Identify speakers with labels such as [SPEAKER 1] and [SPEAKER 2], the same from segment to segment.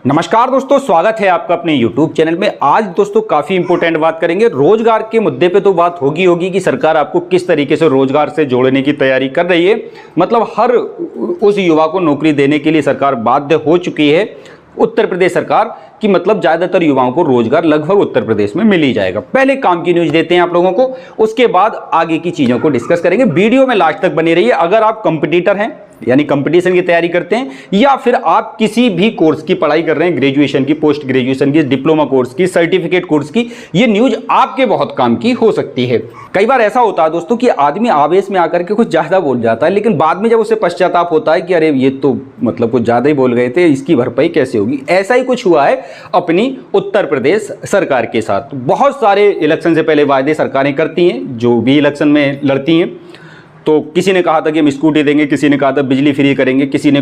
[SPEAKER 1] नमस्कार दोस्तों, स्वागत है आपका अपने YouTube चैनल में। आज दोस्तों काफ़ी इंपॉर्टेंट बात करेंगे रोजगार के मुद्दे पे। तो बात होगी कि सरकार आपको किस तरीके से रोजगार से जोड़ने की तैयारी कर रही है। मतलब हर उस युवा को नौकरी देने के लिए सरकार बाध्य हो चुकी है, उत्तर प्रदेश सरकार कि मतलब ज़्यादातर युवाओं को रोजगार लगभग उत्तर प्रदेश में मिल ही जाएगा। पहले काम की न्यूज़ देते हैं आप लोगों को, उसके बाद आगे की चीज़ों को डिस्कस करेंगे। वीडियो में लास्ट तक बने रहिए। अगर आप कंपटीटर हैं यानी कंपटीशन की तैयारी करते हैं, या फिर आप किसी भी कोर्स की पढ़ाई कर रहे हैं, ग्रेजुएशन की, पोस्ट ग्रेजुएशन की, डिप्लोमा कोर्स की, सर्टिफिकेट कोर्स की, ये न्यूज़ आपके बहुत काम की हो सकती है। कई बार ऐसा होता है दोस्तों कि आदमी आवेश में आकर के कुछ ज़्यादा बोल जाता है, लेकिन बाद में जब उसे पश्चाताप होता है कि अरे ये तो मतलब कुछ ज़्यादा ही बोल गए थे, इसकी भरपाई कैसे होगी। ऐसा ही कुछ हुआ है अपनी उत्तर प्रदेश सरकार के साथ। बहुत सारे इलेक्शन से पहले वायदे सरकारें करती हैं, जो भी इलेक्शन में लड़ती हैं। तो किसी ने कहा था कि हम स्कूटी देंगे, किसी ने कहा था बिजली फ्री करेंगे, किसी ने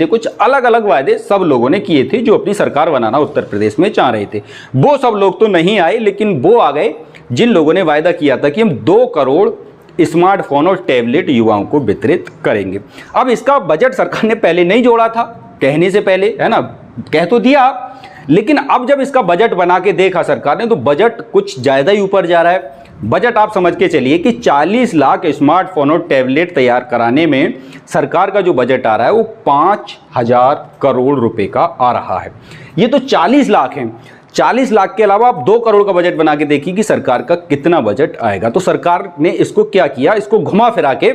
[SPEAKER 1] कुछ अलग अलग वायदे सब लोगों ने किए थे जो अपनी सरकार बनाना उत्तर प्रदेश में चाह रहे थे। वो सब लोग तो नहीं आए, लेकिन वो आ गए जिन लोगों ने वायदा किया था कि हम 2 करोड़ स्मार्टफोन और टैबलेट युवाओं को वितरित करेंगे। अब इसका बजट सरकार ने पहले नहीं जोड़ा था, कहने से पहले, है ना, कह तो दिया, लेकिन अब जब इसका बजट बना के देखा सरकार ने तो बजट कुछ ज़्यादा ही ऊपर जा रहा है। बजट आप समझ के चलिए कि 40 लाख स्मार्टफोन और टैबलेट तैयार कराने में सरकार का जो बजट आ रहा है वो 5,000 करोड़ रुपए का आ रहा है। ये तो 40 लाख हैं। 40 लाख के अलावा आप 2 करोड़ का बजट बना के देखिए कि सरकार का कितना बजट आएगा। तो सरकार ने इसको क्या किया, इसको घुमा फिरा के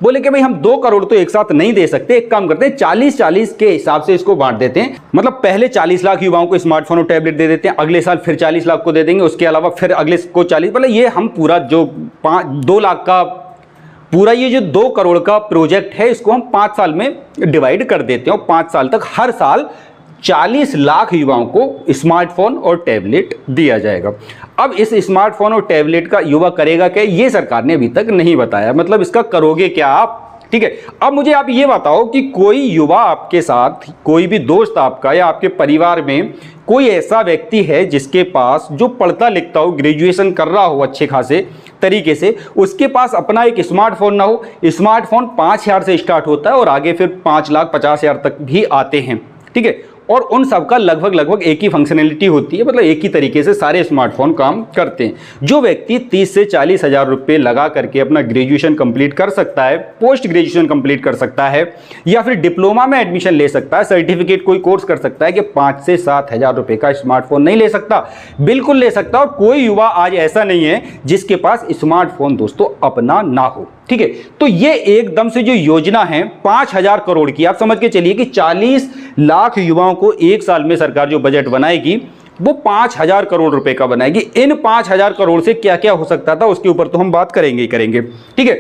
[SPEAKER 1] बोले कि भाई हम 2 करोड़ तो एक साथ नहीं दे सकते, एक काम करते हैं 40-40 के हिसाब से इसको बांट देते हैं। मतलब पहले 40 लाख युवाओं को स्मार्टफोन और टैबलेट दे देते हैं, अगले साल फिर 40 लाख को दे देंगे, उसके अलावा फिर अगले को 40, मतलब ये हम पूरा जो 2 लाख का पूरा ये जो 2 करोड़ का प्रोजेक्ट है इसको हम 5 साल में डिवाइड कर देते हैं और 5 साल तक हर साल 40 लाख युवाओं को स्मार्टफोन और टैबलेट दिया जाएगा। अब इस स्मार्टफोन और टैबलेट का युवा करेगा क्या, ये सरकार ने अभी तक नहीं बताया। मतलब इसका करोगे क्या आप, ठीक है। अब मुझे आप ये बताओ कि कोई युवा आपके साथ, कोई भी दोस्त आपका या आपके परिवार में कोई ऐसा व्यक्ति है जिसके पास, जो पढ़ता लिखता हो, ग्रेजुएशन कर रहा हो अच्छे खासे तरीके से, उसके पास अपना एक स्मार्टफोन ना हो। स्मार्टफोन 5,000 से स्टार्ट होता है और आगे फिर 5,50,000 तक भी आते हैं, ठीक है। और उन सब का लगभग एक ही फंक्शनैलिटी होती है, मतलब एक ही तरीके से सारे स्मार्टफोन काम करते हैं। जो व्यक्ति 30 से 40 हज़ार रुपये लगा करके अपना ग्रेजुएशन कंप्लीट कर सकता है, पोस्ट ग्रेजुएशन कंप्लीट कर सकता है, या फिर डिप्लोमा में एडमिशन ले सकता है, सर्टिफिकेट कोई कोर्स कर सकता है, कि 5 से 7 हज़ार रुपये का स्मार्टफोन नहीं ले सकता? बिल्कुल ले सकता। और कोई युवा आज ऐसा नहीं है जिसके पास स्मार्टफोन दोस्तों अपना ना हो, ठीक है। तो ये एकदम से जो योजना है 5,000 करोड़ की, आप समझ के चलिए कि 40 लाख युवाओं को एक साल में सरकार जो बजट बनाएगी वो 5,000 करोड़ रुपए का बनाएगी। इन 5,000 करोड़ से क्या क्या हो सकता था उसके ऊपर तो हम बात करेंगे ही करेंगे, ठीक है।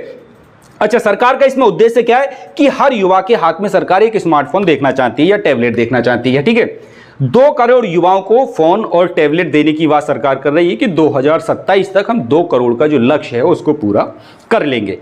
[SPEAKER 1] अच्छा, सरकार का इसमें उद्देश्य क्या है कि हर युवा के हाथ में सरकार एक स्मार्टफोन देखना चाहती है या टैबलेट देखना चाहती है, ठीक है। 2 करोड़ युवाओं को फोन और टैबलेट देने की बात सरकार कर रही है कि 2027 तक हम 2 करोड़ का जो लक्ष्य है उसको पूरा कर लेंगे।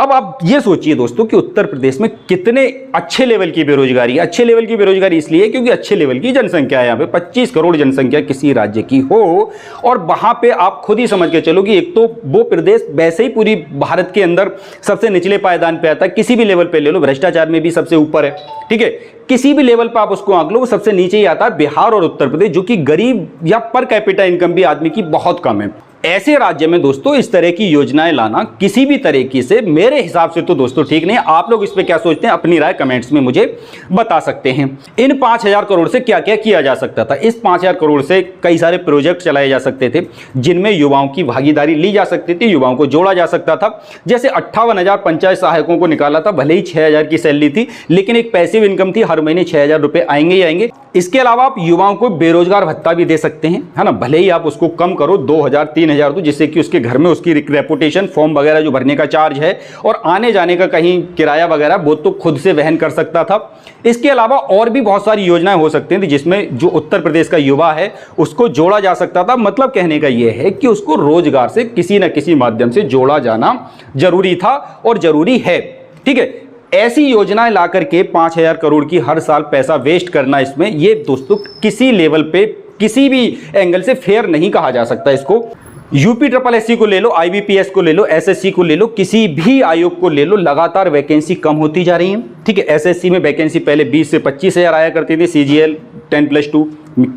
[SPEAKER 1] अब आप ये सोचिए दोस्तों कि उत्तर प्रदेश में कितने अच्छे लेवल की बेरोजगारी है। अच्छे लेवल की बेरोजगारी इसलिए क्योंकि अच्छे लेवल की जनसंख्या है। यहाँ पे 25 करोड़ जनसंख्या किसी राज्य की हो, और वहां पे आप खुद ही समझ के चलो कि एक तो वो प्रदेश वैसे ही पूरी भारत के अंदर सबसे निचले पायदान पे आता है। किसी भी लेवल पे ले लो, भ्रष्टाचार में भी सबसे ऊपर है, ठीक है। किसी भी लेवल पर आप उसको आंक लो, वो सबसे नीचे ही आता है। बिहार और उत्तर प्रदेश, जो कि गरीब या पर कैपिटा इनकम भी आदमी की बहुत कम है, ऐसे राज्य में दोस्तों इस तरह की योजनाएं लाना किसी भी तरीके से मेरे हिसाब से तो दोस्तों ठीक नहीं। आप लोग इस पे क्या सोचते हैं, अपनी राय कमेंट्स में मुझे बता सकते हैं। इन 5,000 करोड़ से क्या क्या किया जा सकता था? इस 5,000 करोड़ से कई सारे प्रोजेक्ट चलाए जा सकते थे जिनमें युवाओं की भागीदारी ली जा सकती थी, युवाओं को जोड़ा जा सकता था। जैसे 58,000 पंचायत सहायकों को निकाला था, भले ही 6,000 की सैलरी थी, लेकिन एक पैसिव इनकम थी, हर महीने 6,000 रुपये आएंगे ही आएंगे। इसके अलावा आप युवाओं को बेरोजगार भत्ता भी दे सकते हैं, है ना। भले ही आप उसको कम करो, 2,000 3,000 दो, जिससे कि उसके घर में उसकी रेपुटेशन, फॉर्म वगैरह जो भरने का चार्ज है और आने जाने का कहीं किराया वगैरह, वो तो खुद से वहन कर सकता था। इसके अलावा और भी बहुत सारी योजनाएं हो सकती थी जिसमें जो उत्तर प्रदेश का युवा है उसको जोड़ा जा सकता था। मतलब कहने का यह है कि उसको रोजगार से किसी न किसी माध्यम से जोड़ा जाना जरूरी था और जरूरी है, ठीक है। ऐसी योजनाएं ला करके 5,000 करोड़ की हर साल पैसा वेस्ट करना, इसमें ये दोस्तों किसी लेवल पे, किसी भी एंगल से फेयर नहीं कहा जा सकता इसको। यूपी ट्रिपल एससी को ले लो, आईबीपीएस को ले लो, एसएससी को ले लो, किसी भी आयोग को ले लो, लगातार वैकेंसी कम होती जा रही है। ठीक है, एसएससी में वैकेंसी पहले 20 से 25 हज़ार आया करती थी, सीजीएल 10+2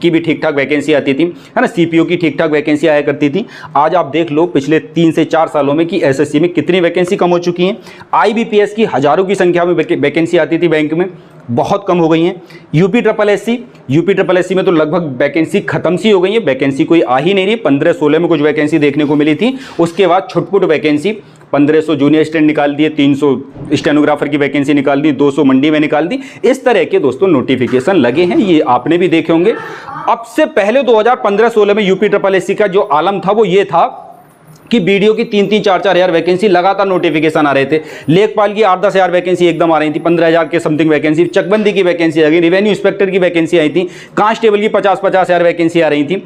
[SPEAKER 1] की भी ठीक ठाक वैकेंसी आती थी, है ना, सीपीओ की ठीक ठाक वैकेंसी आया करती थी। आज आप देख लो पिछले 3 से 4 सालों में कि एसएससी में कितनी वैकेंसी कम हो चुकी हैं। आईबीपीएस की हज़ारों की संख्या में वैकेंसी आती थी बैंक में, बहुत कम हो गई हैं। यूपी ट्रिपल एससी में तो लगभग वैकेंसी खत्म सी हो गई है, वैकेंसी कोई आ ही नहीं रही। 15-16 में कुछ वैकेंसी देखने को मिली थी, उसके बाद छुटपुट वैकेंसी 1500 जूनियर स्टैंड निकाल दिए, 300 स्टेनोग्राफर की वैकेंसी निकाल दी, 200 मंडी में निकाल दी। इस तरह के दोस्तों नोटिफिकेशन लगे हैं, ये आपने भी देखे होंगे। अब से पहले 2015-16 में यूपी ट्रिपल एससी का जो आलम था वो ये था कि बीडीओ की 3-3, 4-4 हज़ार वैकेंसी लगातार नोटिफिकेशन आ रहे थे। लेखपाल की 8-10 हज़ार वैकेंसी एकदम आ रही थी, 15,000 के समथिंग वैकेंसी, चकबंदी की वैकेंसी आ गई, रेवेन्यू इंस्पेक्टर की वैकेंसी आई थी, कांस्टेबल की 50-50 हज़ार वैकेंसी आ रही थी।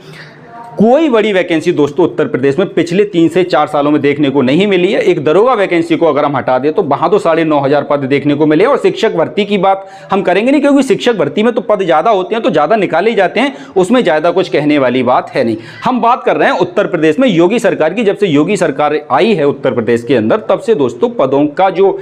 [SPEAKER 1] कोई बड़ी वैकेंसी दोस्तों उत्तर प्रदेश में पिछले 3 से 4 सालों में देखने को नहीं मिली है। एक दरोगा वैकेंसी को अगर हम हटा दें तो वहां तो 9,500 पद देखने को मिले। और शिक्षक भर्ती की बात हम करेंगे नहीं, क्योंकि शिक्षक भर्ती में तो पद ज्यादा होते हैं तो ज्यादा निकाले ही जाते हैं, उसमें ज्यादा कुछ कहने वाली बात है नहीं। हम बात कर रहे हैं उत्तर प्रदेश में योगी सरकार की। जब से योगी सरकार आई है उत्तर प्रदेश के अंदर, तब से दोस्तों पदों का जो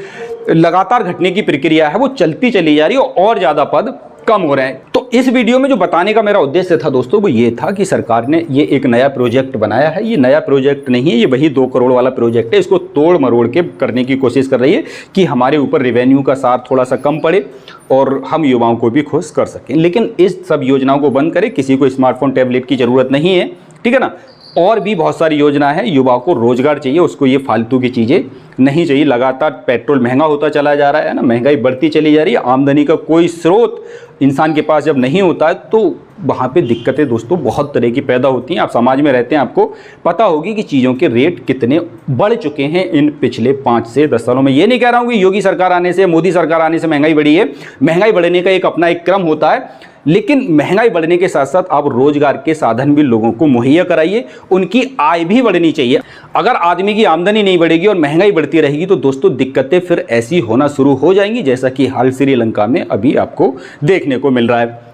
[SPEAKER 1] लगातार घटने की प्रक्रिया है वो चलती चली जा रही है और ज्यादा पद कम हो रहे हैं। तो इस वीडियो में जो बताने का मेरा उद्देश्य था दोस्तों वो ये था कि सरकार ने ये एक नया प्रोजेक्ट बनाया है। ये नया प्रोजेक्ट नहीं है, ये वही 2 करोड़ वाला प्रोजेक्ट है। इसको तोड़ मरोड़ के करने की कोशिश कर रही है कि हमारे ऊपर रेवेन्यू का सार थोड़ा सा कम पड़े और हम युवाओं को भी खुश कर सकें। लेकिन इस सब योजनाओं को बंद करें, किसी को स्मार्टफोन टैबलेट की जरूरत नहीं है, ठीक है ना। और भी बहुत सारी योजना है, युवाओं को रोजगार चाहिए, उसको ये फालतू की चीज़ें नहीं चाहिए। लगातार पेट्रोल महंगा होता चला जा रहा है ना, महंगाई बढ़ती चली जा रही है, आमदनी का कोई स्रोत इंसान के पास जब नहीं होता है तो वहाँ पे दिक्कतें दोस्तों बहुत तरह की पैदा होती हैं। आप समाज में रहते हैं, आपको पता होगी कि चीज़ों के रेट कितने बढ़ चुके हैं इन पिछले 5 से 10 सालों में। ये नहीं कह रहा हूँ कि योगी सरकार आने से, मोदी सरकार आने से महंगाई बढ़ी है। महंगाई बढ़ने का एक अपना एक क्रम होता है, लेकिन महंगाई बढ़ने के साथ साथ आप रोजगार के साधन भी लोगों को मुहैया कराइए, उनकी आय भी बढ़नी चाहिए। अगर आदमी की आमदनी नहीं बढ़ेगी और महंगाई बढ़ती रहेगी तो दोस्तों दिक्कतें फिर ऐसी होना शुरू हो जाएंगी जैसा कि हाल श्रीलंका में अभी आपको देखने को मिल रहा है।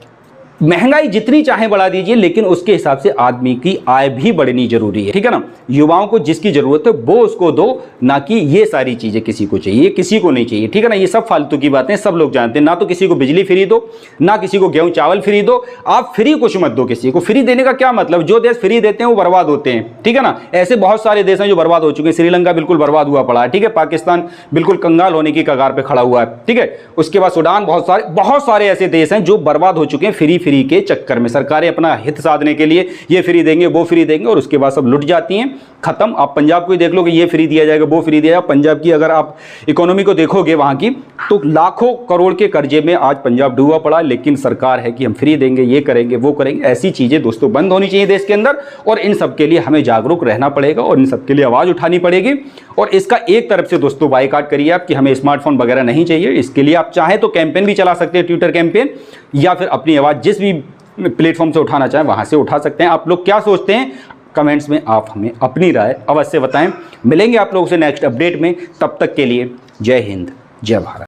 [SPEAKER 1] महंगाई जितनी चाहे बढ़ा दीजिए, लेकिन उसके हिसाब से आदमी की आय भी बढ़नी जरूरी है, ठीक है ना। युवाओं को जिसकी जरूरत है वो उसको दो, ना कि ये सारी चीजें किसी को चाहिए किसी को नहीं चाहिए, ठीक है ना। ये सब फालतू की बातें सब लोग जानते हैं। ना तो किसी को बिजली फ्री दो, ना किसी को गेहूं चावल फ्री दो। आप फ्री कुछ मत दो किसी को। फ्री देने का क्या मतलब, जो देश फ्री देते हैं वो बर्बाद होते हैं, ठीक है ना। ऐसे बहुत सारे देश हैं जो बर्बाद हो चुके हैं। श्रीलंका बिल्कुल बर्बाद हुआ पड़ा है, ठीक है। पाकिस्तान बिल्कुल कंगाल होने की कगार पे खड़ा हुआ है, ठीक है। उसके बाद सूडान, बहुत सारे ऐसे देश हैं जो बर्बाद हो चुके हैं फ्री के चक्कर में। सरकारें अपना हित साधने के लिए ये फ्री देंगे वो फ्री देंगे और उसके बाद सब लुट जाती हैं, खत्म। आप पंजाब को ही देख लो कि ये फ्री दिया जाएगा वो फ्री दिया जाएगा। पंजाब की अगर आप इकोनॉमी को देखोगे वहां की, तो लाखों करोड़ के कर्जे में आज पंजाब डूबा पड़ा, लेकिन सरकार है कि हम फ्री देंगे, ये करेंगे वो करेंगे। ऐसी चीजें दोस्तों बंद होनी चाहिए देश के अंदर, और इन सब के लिए हमें जागरूक रहना पड़ेगा और इन सब के लिए आवाज उठानी पड़ेगी। और इसका एक तरफ से दोस्तों बायकॉट करिए आप कि हमें स्मार्टफोन वगैरह नहीं चाहिए। इसके लिए आप चाहें तो कैंपेन भी चला सकते हैं, ट्विटर कैंपेन, या फिर अपनी आवाज जिस भी प्लेटफॉर्म से उठाना चाहें वहां से उठा सकते हैं। आप लोग क्या सोचते हैं कमेंट्स में आप हमें अपनी राय अवश्य बताएं। मिलेंगे आप लोगों से नेक्स्ट अपडेट में, तब तक के लिए जय हिंद, जय भारत।